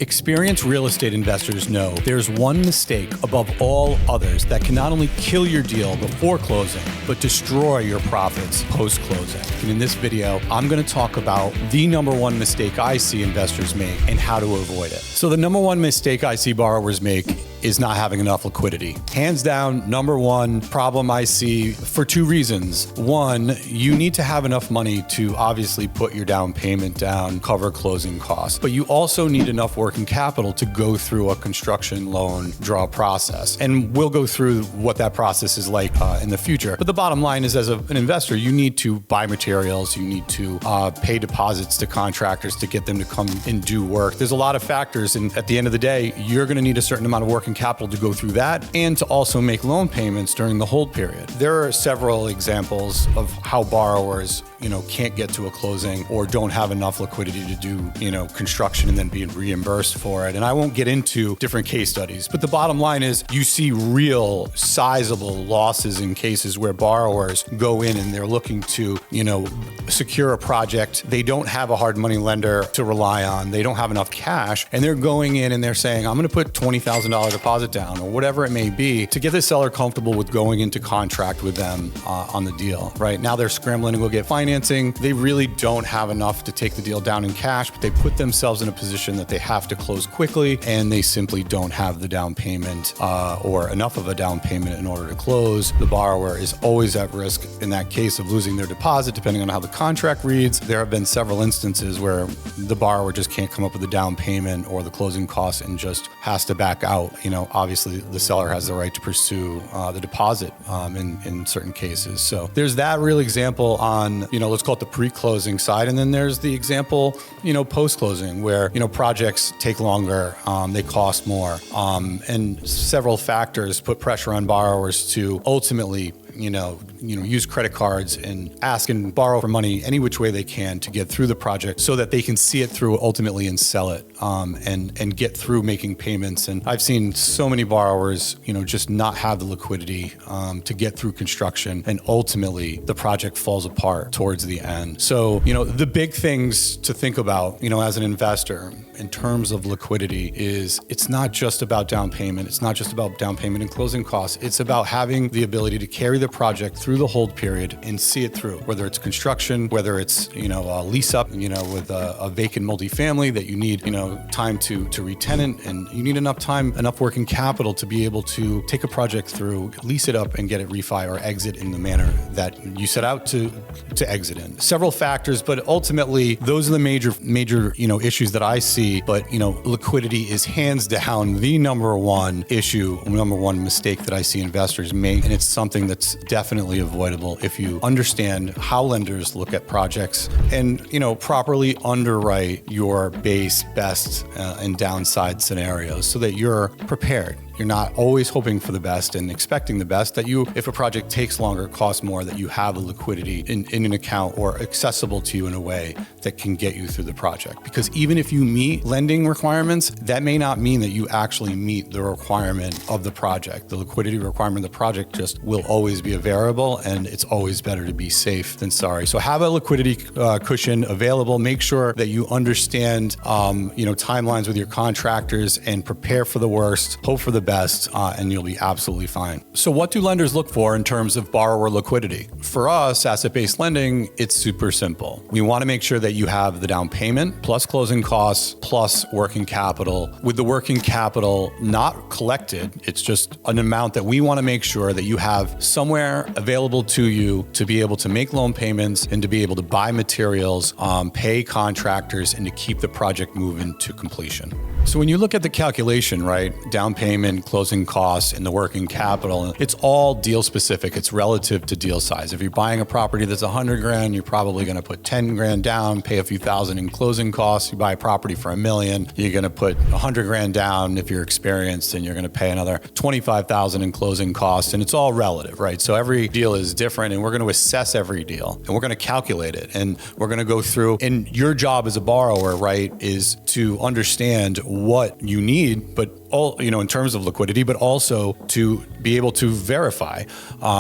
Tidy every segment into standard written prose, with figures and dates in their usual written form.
Experienced real estate investors know there's one mistake above all others that can not only kill your deal before closing, but destroy your profits post-closing. And in this video, I'm going to talk about the number one mistake I see investors make and how to avoid it. So the number one mistake I see borrowers make is not having enough liquidity. Hands down, number one problem I see for two reasons. One, you need to have enough money to obviously put your down payment down, cover closing costs, but you also need enough working capital to go through a construction loan draw process. And we'll go through what that process is like in the future. But the bottom line is, as an investor, you need to buy materials, you need to pay deposits to contractors to get them to come and do work. There's a lot of factors, and at the end of the day, you're going to need a certain amount of working capital to go through that and to also make loan payments during the hold period. There are several examples of how borrowers, can't get to a closing or don't have enough liquidity to do, construction and then being reimbursed for it. And I won't get into different case studies, but the bottom line is you see real sizable losses in cases where borrowers go in and they're looking to, secure a project. They don't have a hard money lender to rely on. They don't have enough cash, and they're going in and they're saying, I'm going to put $20,000 deposit down or whatever it may be to get the seller comfortable with going into contract with them on the deal. Right now they're scrambling to go get financing. They really don't have enough to take the deal down in cash, but they put themselves in a position that they have to close quickly, and they simply don't have the down payment or enough of a down payment in order to close. The borrower is always at risk in that case of losing their deposit, depending on how the contract reads. There have been several instances where the borrower just can't come up with the down payment or the closing costs and just has to back out. Obviously the seller has the right to pursue the deposit in certain cases. So there's that real example on, let's call it the pre-closing side. And then there's the example, post-closing where, projects take longer, they cost more, and several factors put pressure on borrowers to ultimately use credit cards and ask and borrow for money any which way they can to get through the project so that they can see it through ultimately and sell it and get through making payments. And I've seen so many borrowers, just not have the liquidity to get through construction, and ultimately the project falls apart towards the end. So, the big things to think about, as an investor in terms of liquidity is it's not just about down payment. It's not just about down payment and closing costs. It's about having the ability to carry the project through the hold period and see it through, whether it's construction, whether it's, a lease up, with a vacant multifamily that you need, time to re-tenant, and you need enough working capital to be able to take a project through, lease it up and get it refi or exit in the manner that you set out to exit in. Several factors, but ultimately those are the major, issues that I see. But, liquidity is hands down the number one mistake that I see investors make. And it's something that's definitely avoidable if you understand how lenders look at projects and, properly underwrite your base, best, and downside scenarios so that you're prepared. You're not always hoping for the best and expecting the best, that if a project takes longer, costs more, that you have the liquidity in an account or accessible to you in a way that can get you through the project. Because even if you meet lending requirements, that may not mean that you actually meet the requirement of the project. The liquidity requirement of the project just will always be a variable, and it's always better to be safe than sorry. So have a liquidity cushion available. Make sure that you understand, timelines with your contractors and prepare for the worst, hope for the best, and you'll be absolutely fine. So what do lenders look for in terms of borrower liquidity? For us, asset-based lending, it's super simple. We want to make sure that you have the down payment plus closing costs plus working capital. With the working capital not collected, it's just an amount that we want to make sure that you have somewhere available to you to be able to make loan payments and to be able to buy materials, pay contractors, and to keep the project moving to completion. So when you look at the calculation, right, down payment, closing costs, and the working capital, it's all deal specific. It's relative to deal size. If you're buying a property that's $100,000, you're probably going to put $10,000 down, pay a few thousand in closing costs. You buy a property for $1 million, you're going to put $100,000 down if you're experienced, and you're going to pay another $25,000 in closing costs. And it's all relative, right? So every deal is different, and we're going to assess every deal, and we're going to calculate it, and we're going to go through. And your job as a borrower, right, is to understand what you need, but all, in terms of liquidity, but also to be able to verify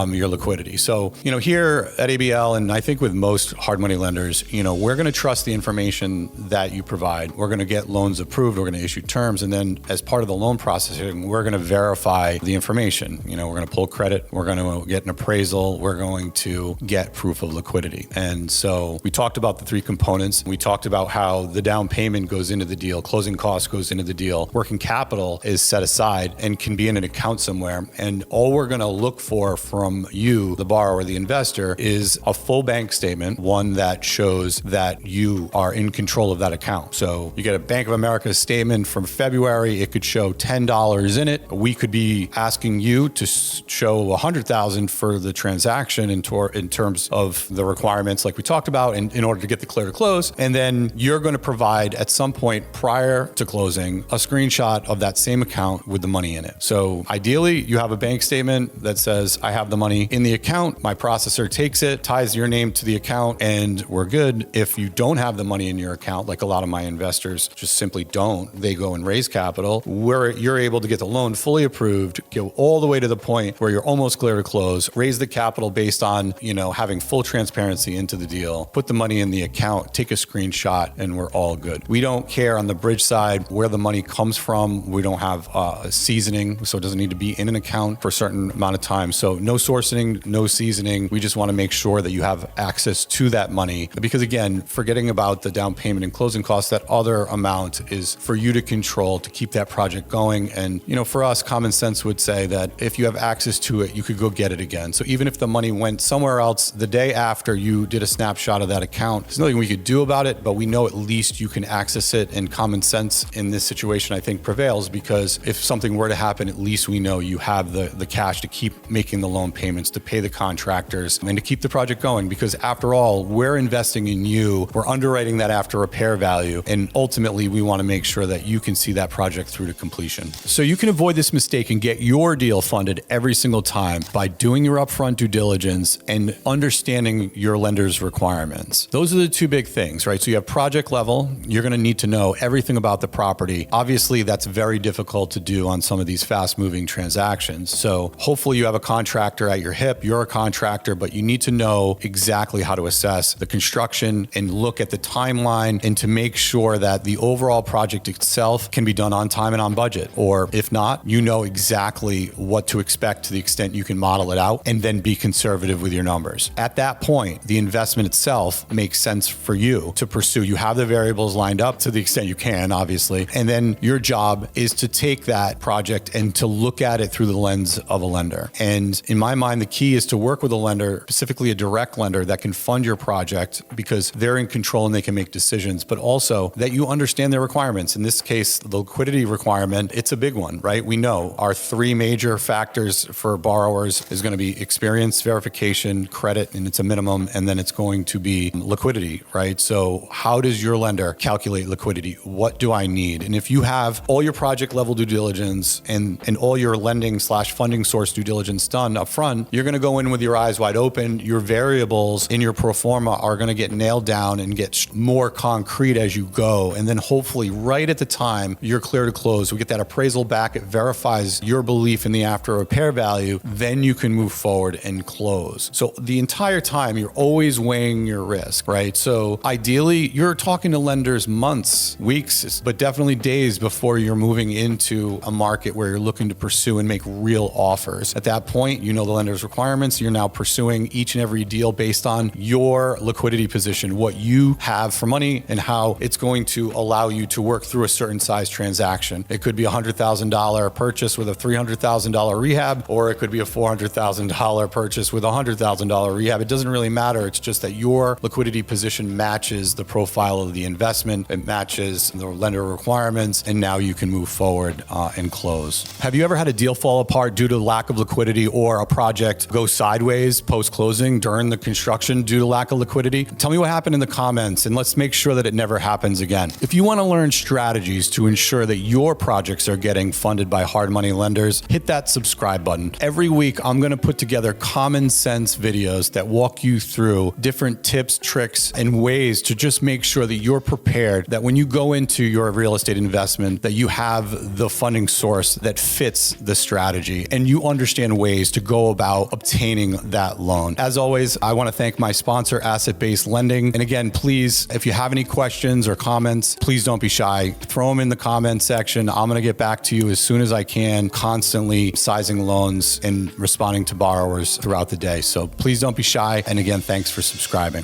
your liquidity. So, here at ABL, and I think with most hard money lenders, we're going to trust the information that you provide. We're going to get loans approved. We're going to issue terms. And then as part of the loan processing, we're going to verify the information. We're going to pull credit. We're going to get an appraisal. We're going to get proof of liquidity. And so we talked about the three components. We talked about how the down payment goes into the deal, closing costs goes into the deal, working capital is set aside and can be in an account somewhere. And all we're going to look for from you, the borrower, the investor, is a full bank statement, one that shows that you are in control of that account. So you get a Bank of America statement from February, it could show $10 in it. We could be asking you to show $100,000 for the transaction in terms of the requirements like we talked about in order to get the clear to close. And then you're going to provide at some point prior to closing a screenshot of that same account with the money in it. So ideally you have a bank statement that says, I have the money in the account, my processor takes it, ties your name to the account, and we're good. If you don't have the money in your account, like a lot of my investors just simply don't, they go and raise capital, where you're able to get the loan fully approved, go all the way to the point where you're almost clear to close, raise the capital based on, having full transparency into the deal, put the money in the account, take a screenshot, and we're all good. We don't care on the bridge side where the money comes from. We don't have seasoning, so it doesn't need to be in an account for a certain amount of time. So no sourcing, no seasoning. We just want to make sure that you have access to that money. Because again, forgetting about the down payment and closing costs, that other amount is for you to control to keep that project going. And, for us, common sense would say that if you have access to it, you could go get it again. So even if the money went somewhere else the day after you did a snapshot of that account, there's nothing we could do about it, but we know at least you can access it, and common sense in this situation, I think, prevails, because if something were to happen, at least we know you have the cash to keep making the loan payments, to pay the contractors, and to keep the project going. Because after all, we're investing in you, we're underwriting that after repair value, and ultimately we want to make sure that you can see that project through to completion. So you can avoid this mistake and get your deal funded every single time by doing your upfront due diligence and understanding your lender's requirements. Those are the two big things, right? So you have project level, you're going to need to know everything about the property. Obviously, that's very difficult to do on some of these fast-moving transactions. So hopefully you have a contractor at your hip, you're a contractor, but you need to know exactly how to assess the construction and look at the timeline, and to make sure that the overall project itself can be done on time and on budget. Or if not, you know exactly what to expect to the extent you can model it out, and then be conservative with your numbers. At that point, the investment itself makes sense for you to pursue. You have the variables lined up to the extent you can, obviously. And then your job is to take that project and to look at it through the lens of a lender. And in my mind, the key is to work with a lender, specifically a direct lender that can fund your project, because they're in control and they can make decisions, but also that you understand their requirements. In this case, the liquidity requirement, it's a big one, right? We know our three major factors for borrowers is going to be experience, verification, credit, and it's a minimum, and then it's going to be liquidity, right? So how does your lender calculate liquidity? What do I need? And if you have all your project level due diligence and all your lending / funding source due diligence done up front, you're going to go in with your eyes wide open. Your variables in your pro forma are going to get nailed down and get more concrete as you go. And then hopefully right at the time you're clear to close, we get that appraisal back, it verifies your belief in the after repair value, then you can move forward and close. So the entire time you're always weighing your risk, right? So ideally you're talking to lenders months, weeks, but definitely days before you're moving into a market where you're looking to pursue and make real offers. At that point, you know the lender's requirements. You're now pursuing each and every deal based on your liquidity position, what you have for money, and how it's going to allow you to work through a certain size transaction. It could be a $100,000 purchase with a $300,000 rehab, or it could be a $400,000 purchase with a $100,000 rehab. It doesn't really matter. It's just that your liquidity position matches the profile of the investment, it matches the lender requirements, and now you can move forward and close. Have you ever had a deal fall apart due to lack of liquidity, or a project go sideways post-closing during the construction due to lack of liquidity? Tell me what happened in the comments, and let's make sure that it never happens again. If you want to learn strategies to ensure that your projects are getting funded by hard money lenders, hit that subscribe button. Every week, I'm going to put together common sense videos that walk you through different tips, tricks, and ways to just make sure that you're prepared, that when you go into your real estate investment, that you have the funding source that fits the strategy and you understand ways to go about obtaining that loan. As always, I want to thank my sponsor, Asset-Based Lending. And again, please, if you have any questions or comments, please don't be shy. Throw them in the comments section. I'm going to get back to you as soon as I can, constantly sizing loans and responding to borrowers throughout the day. So please don't be shy. And again, thanks for subscribing.